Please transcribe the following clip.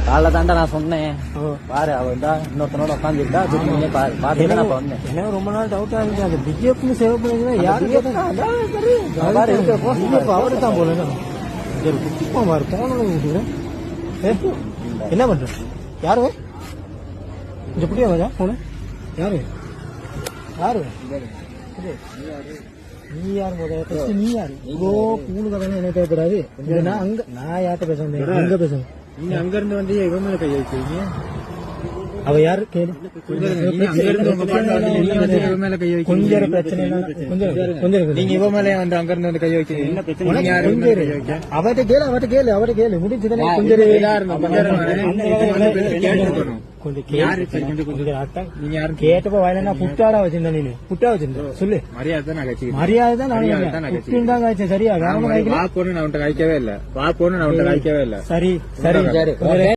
காலைல தாண்டா நான் சொன்னேன் பாரு அவ இன்னொருத்தனோட உட்காந்துருக்கா பாத்து நான் வந்தேன். எனக்கு ரொம்ப நாள் டவுட்டா இருந்துச்சு அந்த பிஜேபி சேவ் பண்ணீங்கன்னா யாரு அவரு தான் போல குட்டிப்பா பாரு போன என்ன பண்ற யாரு எப்படியா வச்சா போன யாரு யாரு நீ யாரு முதல்ல நீ யாரு இவ்வளோ கூணு கதை என்ன தேவைப்படாது அங்க நான் யார்கிட்ட பேச முடியும் அங்க பேச நீங்க அங்க இருந்து வந்து இவன் மேல கை வச்சிருக்கீங்க அவ யாரு கேளு கொஞ்சம் பிரச்சனை நீங்க இவ மேல வந்து அங்க இருந்து வந்து கை வைக்கிறீங்க அவட்ட கேளு முடிச்சுதானே கொஞ்சம் கேட்டப்ப வயலா புட்டாடா வச்சிருந்தா நீ புட்டா வச்சிருந்த சொல்லு மரியாதை தான் நான் சரியா வேற ஒன்றும் காய்க்கவே இல்லை சரி சரி